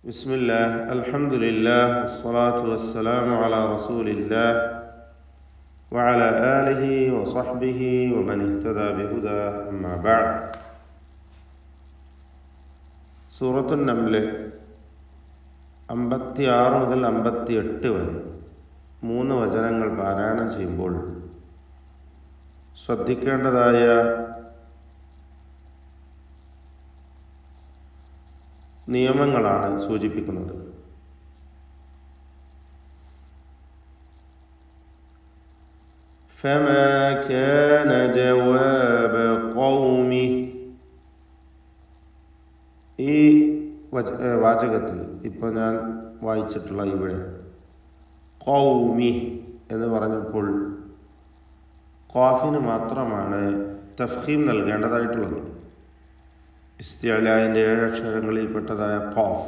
ബിസ്മില്ലാഹ് അൽഹംദുലില്ലാഹ് വസ്സലാത്തു വസ്സലാമു അലാ റസൂലില്ലാഹ് വഅലാ ആലിഹി വസഹ്ബിഹി വമൻ ഇഹ്തദാ ബിഹുദാ അമ്മാ ബഅദ്. സൂറത്തുൻ നംൽ 56 മുതൽ 58 വരെ 3 വചനങ്ങൾ പാരായണം ചെയ്യുമ്പോൾ ശ്രദ്ധിക്കേണ്ടതായ നിയമങ്ങളാണ് സൂചിപ്പിക്കുന്നത്. ഫമാ കാന ജവാബ ഖൗമി, ഈ വാചകത്തിൽ ഇപ്പോൾ ഞാൻ വായിച്ചിട്ടുള്ള ഇവിടെ ഖൗമി എന്ന് പറഞ്ഞപ്പോൾ ഖാഫിന് മാത്രമാണ് തഫ്ഖീം നൽകേണ്ടതായിട്ടുള്ളത്. ഇസ്തിഅലാഇൻ്റെ 7 അക്ഷരങ്ങളിൽപ്പെട്ടതായ ഖാഫ്,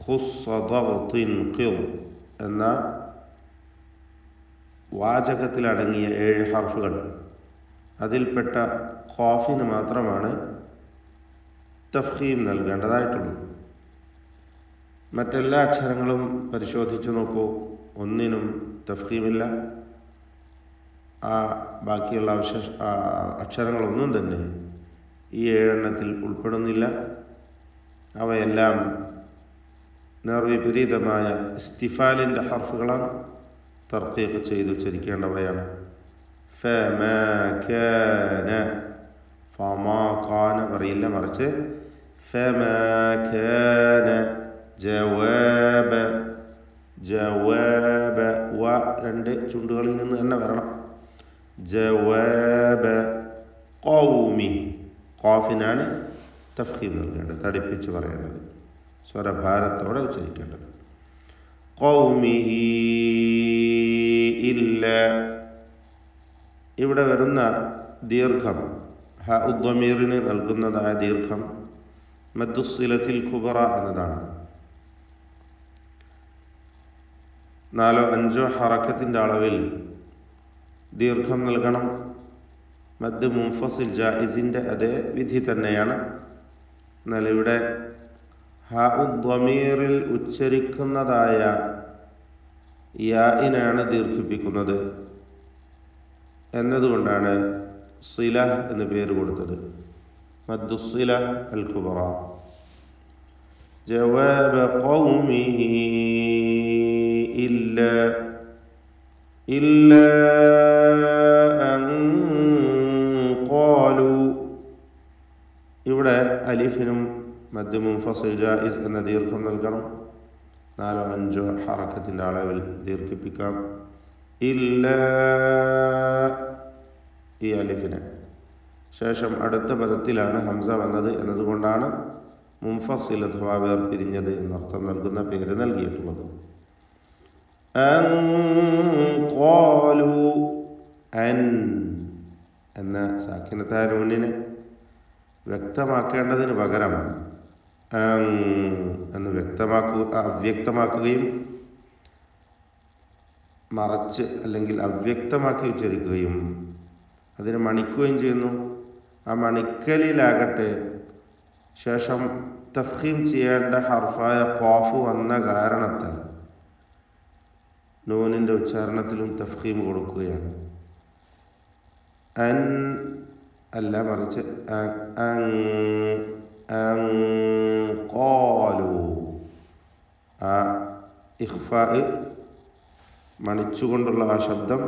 ഖുസ്സ ദഗ്തിൻ ഖിർ എന്ന വാചകത്തിലടങ്ങിയ 7 ഹർഫുകൾ, അതിൽപ്പെട്ട ഖാഫിന് മാത്രമാണ് തഫ്ഖീം നൽകേണ്ടതായിട്ടുള്ളത്. മറ്റെല്ലാ അക്ഷരങ്ങളും പരിശോധിച്ചു നോക്കൂ, ഒന്നിനും തഫ്ഖീമില്ല. ബാക്കിയുള്ള അക്ഷരങ്ങളൊന്നും തന്നെ ഈ 7 എണ്ണത്തിൽ ഉൾപ്പെടുന്നില്ല. അവയെല്ലാം നേർവിപരീതമായ ഇസ്തിഫാലിൻ്റെ ഹർഫുകളാണ്, തർക്കീഖ് ചെയ്ത് ഉച്ചരിക്കേണ്ടവയാണ്. ഫമാ കാന, ഫമാ കാന പറയില്ല, മറിച്ച് ഫമാ കാന ജവാബ, ജവാബ വ 2 ചുണ്ടുകളിൽ നിന്ന് തന്നെ വരണം. ജവാബ ഖൗമി, ഖാഫിനാണ് തഫ്ഖീം നൽകേണ്ടത്, തടിപ്പിച്ച് പറയേണ്ടത്, സ്വരഭാരത്തോടെ ഉച്ചരിക്കേണ്ടത്. ഖൗമിഹി ഇല്ല, ഇവിടെ വരുന്ന ദീർഘം ഹ ഉദ്ദമീറിന് നൽകുന്നതായ ദീർഘം മദ്ദുസ്സിലത്തിൽ കുബറ എന്നതാണ്. 4-5 ഹറക്കത്തിൻ്റെ അളവിൽ ദീർഘം നൽകണം. മദ് മുൻഫസിൽ ജായിസിൻ്റെ അതേ വിധി തന്നെയാണ്. എന്നാൽ ഇവിടെ ഹ ഉദ്ദമീറിൽ ഉച്ചരിക്കുന്നതായ യാഇനാണ് ദീർഘിപ്പിക്കുന്നത് എന്നതുകൊണ്ടാണ് സില എന്ന് പേര് കൊടുത്തത്. മദ്ദുസ്സില അൽ കുബറ. ജവാബ ഖൗമിഹി ഇല്ല ഇല്ല അൻ ഖാലു, ഇവിടെ അലിഫിനും മദ് മുൻഫസിൽ ജായിസ് എന്ന ദീർഘം നൽകണം. 4-5 ഹറക്കത്തിൻ്റെ അളവിൽ ദീർഘിപ്പിക്കാം. ഇല്ല, ഈ അലിഫിന് ശേഷം അടുത്ത പദത്തിലാണ് ഹംസ വന്നത് എന്നതുകൊണ്ടാണ് മുൻഫസിൽ അഥവാ വേർപിരിഞ്ഞത് എന്നർത്ഥം നൽകുന്ന പേര് നൽകിയിട്ടുള്ളത്. അൻ ഖാലു, അൻ എന്ന സാക്കിനത്തായ നൂനിനെ വ്യക്തമാക്കേണ്ടതിന് പകരം എന്ന് അവ്യക്തമാക്കുകയും മറച്ച് അല്ലെങ്കിൽ അവ്യക്തമാക്കി ഉച്ചരിക്കുകയും അതിനെ മണിക്കുകയും ചെയ്യുന്നു. ആ മണിക്കലിലാകട്ടെ ശേഷം തഫ്ഖീം ചെയ്യേണ്ട ഹർഫായ ഖാഫ് വന്ന കാരണത്താൽ നൂനിൻ്റെ ഉച്ചാരണത്തിലും തഫ്ഖീം കൊടുക്കുകയാണ്. അൻ അല്ല, മറിച്ച് ഖാലു, ആ ഇഖ്ഫാ മണിച്ചുകൊണ്ടുള്ള ആ ശബ്ദം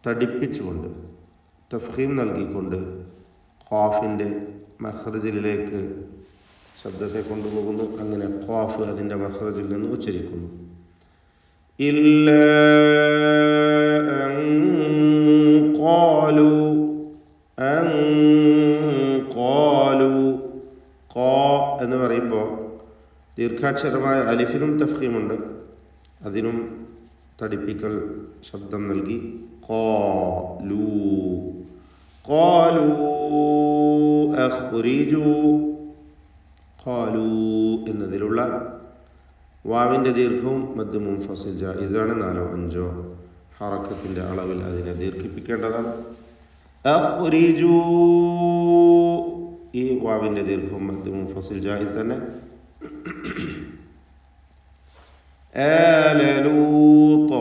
തടിപ്പിച്ചുകൊണ്ട് തഫ്ഖീം നൽകിക്കൊണ്ട് ഖാഫിൻ്റെ മഖ്റജിലേക്ക് ശബ്ദത്തെ കൊണ്ടുപോകുന്നു. അങ്ങനെ ഖാഫ് അതിൻ്റെ മഖ്റജിൽ നിന്ന് ഉച്ചരിക്കുന്നു. ഇല്ല അൻ ഖാലു, അൻ ഖാലു, ഖാ എന്ന് പറയുമ്പോൾ ദീർഘാക്ഷരമായ അലിഫിനും തഫ്ഖീമുണ്ട്, അതിനും തടിപ്പിക്കൽ ശബ്ദം നൽകി ഖാലു, ഖാലു അഖ്രിജു, ഖാലു എന്നതിലുള്ള വാവിൻ്റെ ദീർഘവും മദ് മുൻഫസിൽ ജായിസാണ്. 4-5 ഹറക്കത്തിൻ്റെ അളവിൽ അതിനെ ദീർഘിപ്പിക്കേണ്ടതാണ്. അഖ്രിജു, ഈ വാവിൻ്റെ ദീർഘം മദ് മുൻഫസിൽ ജായിസ് തന്നെ. آل لوط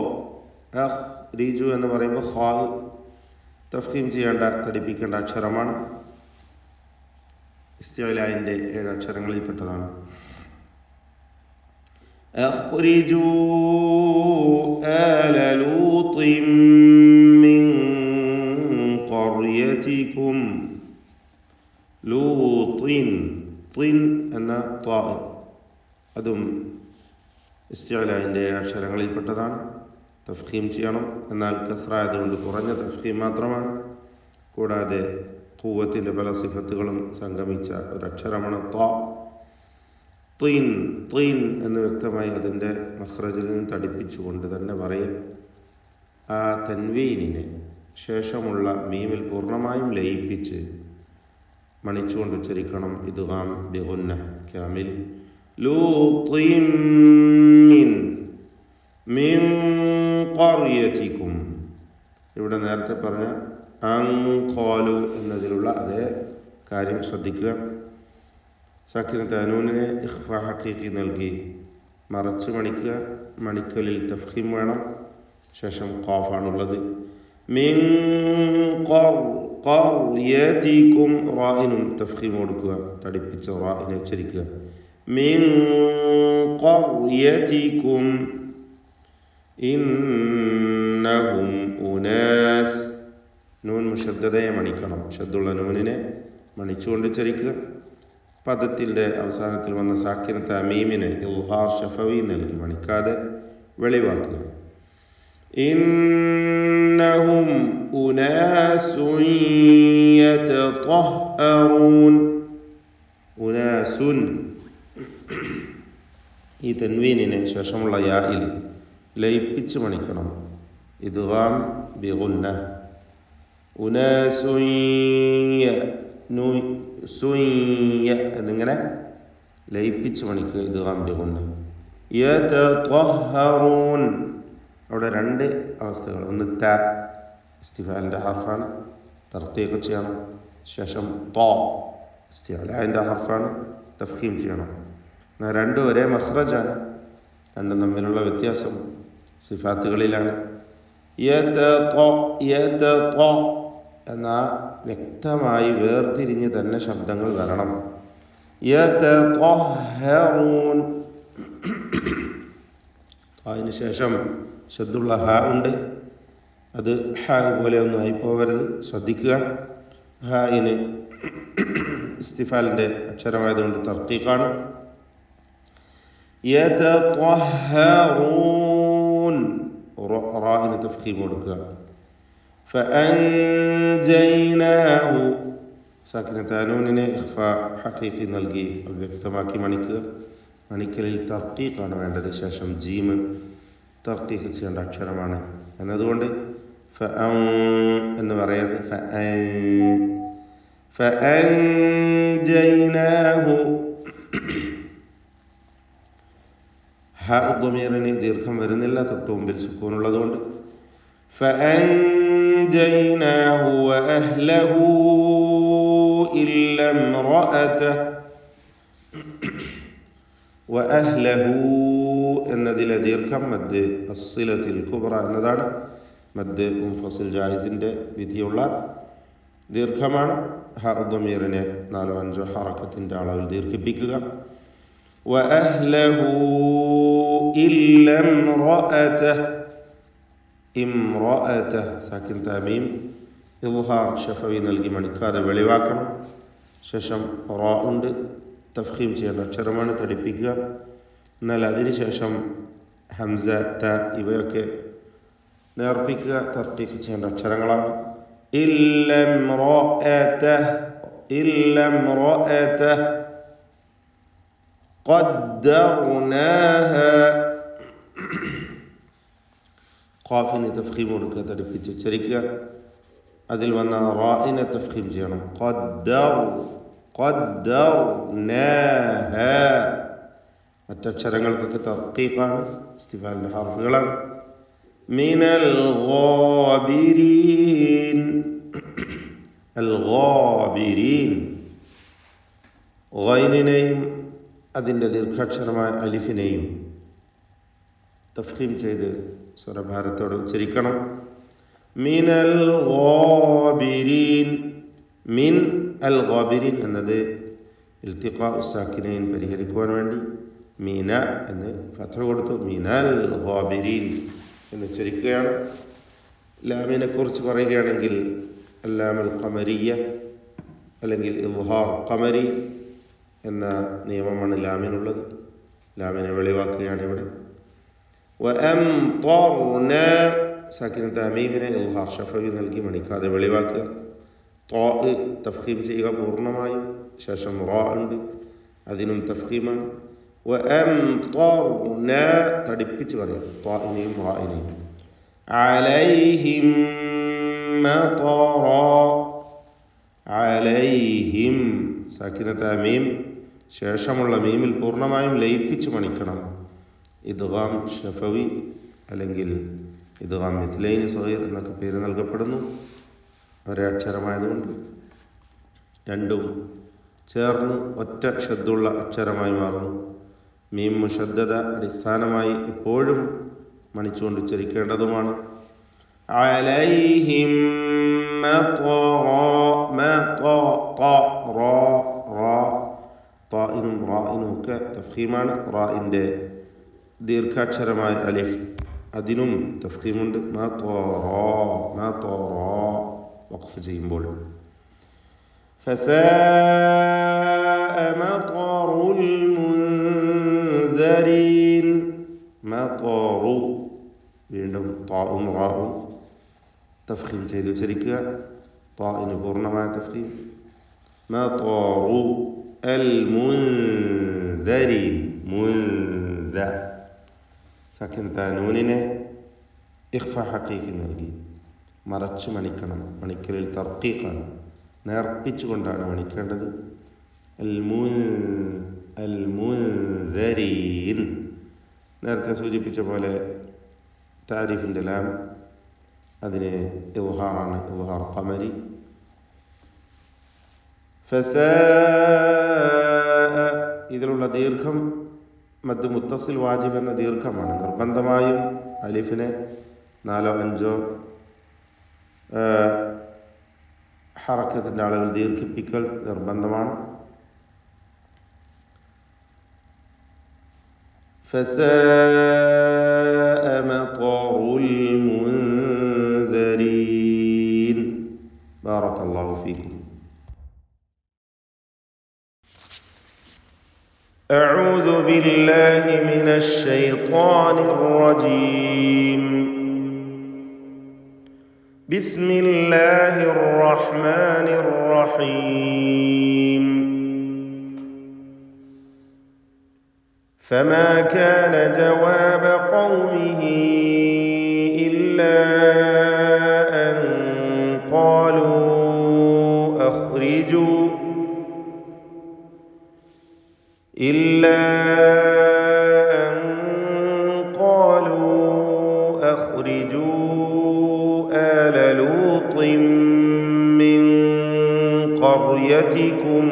أخرجوا എന്ന് പറയുമ്പോൾ ഖാ തഫ്ഖീം ചെയ്യേണ്ട തടിപ്പിക്കേണ്ട അക്ഷരമാണ്. ഇസ്തിഅലാഇന്റെ 7 അക്ഷരങ്ങളിൽപ്പെട്ടതാണ്. അഖ്രിജൂ ആല ലൂത്തിൻ മിൻ ഖർയതികും. ലൂത്തിൻ തിൻ എന്ന ത്വാ അതും ഇസ്തിഅലാഇന്റെ 7 അക്ഷരങ്ങളിൽപ്പെട്ടതാണ്. തഫ്ഖീം ചെയ്യണം. എന്നാൽ കസ്റ ആയതുകൊണ്ട് കുറഞ്ഞ തഫ്ഖീം മാത്രമാണ്. കൂടാതെ ഖുവ്വത്തിൻ്റെ പല സിഫത്തുകളും സംഗമിച്ച ഒരക്ഷരമാണ് ത്വാ. തീൻ തീൻ എന്ന് വ്യക്തമായി അതിൻ്റെ മഖ്റജിൽ നിന്ന് തടിപ്പിച്ചുകൊണ്ട് തന്നെ പറയുക. ആ തൻവീനിനെ ശേഷമുള്ള മീമിൽ പൂർണ്ണമായും ലയിപ്പിച്ച് മണിച്ചുകൊണ്ട് ഉച്ചരിക്കണം. ഇദ്ഗാം ബിഗുന്ന കാമിൽ. ലൂത്തിൻ മിൻ ഖർയതികും. ഇവിടെ നേരത്തെ പറഞ്ഞ അൻഖാലു എന്നതിലുള്ള അതേ കാര്യം ശ്രദ്ധിക്കുക. സാക്കിന് തനൂനിനെ ഇഖ്ഫാ ഹഖീഖി നൽകി മറച്ച് മണിക്കുക. മണിക്കലിൽ തഫ്ഖീം വേണം. ശേഷം ഖാഫാണുള്ളത്. മിൻ ഖർയതികും റാഇനും തഫ്ഖീം കൊടുക്കുക. തടിപ്പിച്ച റാഇനെ ഉച്ചരിക്കുക. മിൻ ഖർയതികും ഇന്നഹും ഉനാസ്. നൂൻ മുഷദ്ദദയെ മണിക്കണം. ഷദ്ദുള്ള നൂനിനെ മണിച്ചുകൊണ്ട് ഉച്ചരിക്കുക. പദത്തിൻ്റെ അവസാനത്തിൽ വന്ന സാക്കിന തമീമിനെ ഇൽഹാർ ഷഫവി നൽകി മണിക്കാതെ വെളിവാക്കുക. ഇന്നഹും ഉനാസുൻ യതطهറൂൻ. ഉനാസുൻ ഈ തൻവീനിനെ ശേഷമുള്ള യായിൽ ലയിപ്പിച്ച് മണിക്കണം. ഇദ്ഗാം ബിഗുന്ന. ഉനാസുയ്യ സുയ്യ എന്നിങ്ങനെ ലയിപ്പിച്ച് മണിക്കുക. ഇദ്ഗാം ബിഗുന്ന. യതطهറൂൻ. അവിടെ 2 അവസ്ഥകൾ. ഒന്ന് ത ഇസ്തിഫാലിൻ്റെ ഹർഫാണ്, തർത്തീഖ് ചെയ്യണം. ശേഷം ത ഇസ്തിഅലാഇൻ്റെ ഹർഫാണ്, തഫ്ഖീം ചെയ്യണം. എന്നാൽ 2 ഒരേ മഖ്റജാണ്. 2 തമ്മിലുള്ള വ്യത്യാസം സിഫാത്തുകളിലാണ്. എന്ന വ്യക്തമായി വേർതിരിഞ്ഞ് തന്നെ ശബ്ദങ്ങൾ വരണം. യതطهറൂൻ. അതിന് ശേഷം ശദ്ദുള്ള ഹ ഉണ്ട്. അത് ഹ പോലെ ഒന്നും ആയിപ്പോവരുത്, ശ്രദ്ധിക്കുക. ഹായിന് ഇസ്തിഫാലിൻ്റെ അക്ഷരമായതുകൊണ്ട് തർക്കീഖാണ്. യതطهറൂൻ. റാഇന് തഫ്ഖീം കൊടുക്കുക. ഫഅൻജയ്നാഹു. സാക്കിന തനൂനിനെ ഇഖ്ഫാ ഹഖീഖി നൽകി വ്യക്തമാക്കി മണിക്കുക. മണിക്കലിൽ തർക്കീഖാണ് വേണ്ടത്. ശേഷം ജീമ് തർക്കീഖ് ചെയ്യേണ്ട അക്ഷരമാണ് എന്നതുകൊണ്ട് എന്ന് പറയരുത്. ഫഅൻജയ്നാഹു. ഹ ദമീറിന് ദീർഘം വരുന്നില്ല, തൊട്ട് മുമ്പിൽ സുക്കൂനുള്ളതുകൊണ്ട്. ഫഅൻജയ്നാഹു വഅഹ്ലഹു ഇല്ല ഇംറഅതഹു. വഅഹ്ലഹു എന്നതിലെ ദീർഘം മദ് അസ്സിലത്തിൽ കുബ്ര എന്നതാണ്. മദ് മുൻഫസിൽ ജായിസിൻ്റെ വിധിയുള്ള ദീർഘമാണ്. ഹ ദമീറിനെ 4-5 ഹറക്കത്തിൻ്റെ അളവിൽ ദീർഘിപ്പിക്കുക. വഅഹ്ലഹു ഇല്ല ഇംറഅതഹു. ഇംറഅതഹു സാക്കിൻ തമീം ഇൽഹാർ ഷഫവി നൽകി മണിക്കാതെ വെളിവാക്കണം. ശേഷം റാ ഉണ്ട്, തഫ്ഖീം ചെയ്യേണ്ട അക്ഷരമാണ്, തടിപ്പിക്കുക. എന്നാൽ അതിനുശേഷം ഹംസ ത ഇവയൊക്കെ നേർപ്പിക്കുക, തർക്കീഖ് ചെയ്യേണ്ട അക്ഷരങ്ങളാണ്. ഇല്ല ഇംറഅതഹു. ഇല്ല ഇംറഅതഹു ഖദ്ദർനാഹ. ഖാഫിന് തഫ്ഖീം കൊടുക്കുക, തടിപ്പിച്ച് ഉച്ചരിക്കുക. അതിൽ വന്ന റാഇനെ തഫ്ഖീം ചെയ്യണം. ഖദ്ദർനാഹ. മറ്റക്ഷരങ്ങൾക്കൊക്കെ തർക്കീഖാണ്, ഇസ്തിഫാലിൻ്റെ ഹർഫുകളാണ്. മിനൽ ഗാബിരീൻ. അൽ ഗാബിരീൻ. ഗൈനിനെയും അതിൻ്റെ ദീർഘാക്ഷരമായ അലിഫിനെയും തഫ്ഖീം ചെയ്ത് സ്വരഭാരത്തോടെ ഉച്ചരിക്കണം. മിനൽ ഗാബിരീൻ. മിൻ അൽ ഗാബിരീൻ എന്നത് ഇൽത്തിഖാ സാക്കിനൈൻ പരിഹരിക്കുവാൻ വേണ്ടി മീന എന്ന് ഫത്ഹ കൊടുത്തു. മിനൽ ഗാബിരീൻ എന്ന് ഉച്ചരിക്കുകയാണ്. ലാമിനെക്കുറിച്ച് പറയുകയാണെങ്കിൽ അല്ലാമൽ ഖമരിയ അല്ലെങ്കിൽ ഇദ്ഹാർ ഖമരി എന്ന നിയമമാണ് ലാമിനുള്ളത്. ലാമിനെ വെളിവാക്കുകയാണ് ഇവിടെ. വഅംതർന സാക്കിനത്ത് അമീമിനെ ഇദ്ഹാർ ഷഫവി നൽകി മണിക്കാതെ വെളിവാക്കുക. ത്വാ തഫ്ഖീം ചെയ്യുക പൂർണ്ണമായും. ശേഷം റാ ഉണ്ട്, അതിനും തഫ്ഖീമാണ്. വഅംതർന തടിപ്പിച്ച് പറയുക ത്വാഇനെയും റാഇനെയും. അലൈഹിം മതറാ. അലൈഹിം സാക്കിനത്ത് അമീം ശേഷമുള്ള മീമിൽ പൂർണ്ണമായും ലയിപ്പിച്ച് മണിക്കണം. ഇദ്ഗാം ഷഫവി അല്ലെങ്കിൽ ഇദ്ഗാം മിഥ്ലൈനി സഗീർ എന്നൊക്കെ പേര് നൽകപ്പെടുന്നു. ഒരേ അക്ഷരമായതുകൊണ്ട് രണ്ടും ചേർന്ന് ഒറ്റ ഷദ്ദുള്ള അക്ഷരമായി മാറുന്നു. മീം മുഷദ്ദദ അടിസ്ഥാനമായി എപ്പോഴും മണിച്ചുകൊണ്ട് ഉച്ചരിക്കേണ്ടതുമാണ്. അലൈഹിം റാഇനും റാഇനും ഒക്കെ തഫ്ഖീമാണ്. റാഇൻ്റെ ദീർഘാക്ഷരമായ അലിഫ് അതിനും തഫ്ഖീമുണ്ട്. വഖഫ് ചെയ്യുമ്പോൾ ഫസാഅ മത്വറുൽ മുൻദരീൻ. മത്വറു വീണ്ടും ത്വാഉം റാഉം തഫ്ഖീം ചെയ്ത് ഉച്ചരിക്കുക. ത്വാഇന് പൂർണ്ണമായ തഫ്ഖീം. മത്വറു അൽ മുൻദരീൻ. മുൻദ സാക്കിനത്ത നൂനിനെ ഇഖ്ഫ ഹഖീഖി നൽകി മറച്ചു മണിക്കണം. മണിക്കലിൽ തർക്കീഖാണ്, നേർപ്പിച്ചുകൊണ്ടാണ് മണിക്കേണ്ടത്. അൽ മുൻദരീൻ നേരത്തെ സൂചിപ്പിച്ച പോലെ താരിഫിൻ്റെ ലാം അതിന് ഇദ്ഹാറാണ്, ഇദ്ഹാർ ഖമരി. ഫസാഅ ഇതിലുള്ള ദീർഘം മദ് മുത്തസിൽ വാജിബ് എന്ന ദീർഘമാണ്. നിർബന്ധമായും അലിഫിനെ 4 or 5 ഹറക്കത്തിൻ്റെ അളവിൽ ദീർഘിപ്പിക്കൽ നിർബന്ധമാണ്. ഫസാഅ മത്വറുൽ മുൻദരീൻ. ബാറക്കല്ലാഹു ഫീക്കും. أعوذ بالله من الشيطان الرجيم. بسم الله الرحمن الرحيم. فما كان جواب قومه إلا أن قالوا أخرجوا آل لوط من قريتكم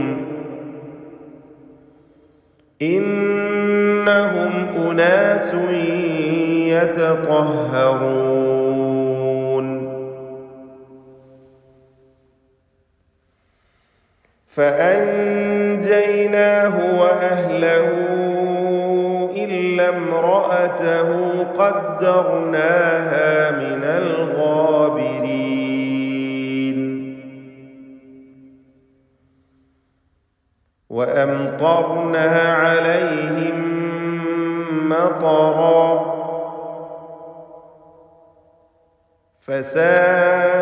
إنهم أناس يتطهرون. فأنجيناه وأهله إلا امرأته قدرناها من الغابرين. وأمطرنا عليهم مطرا فساء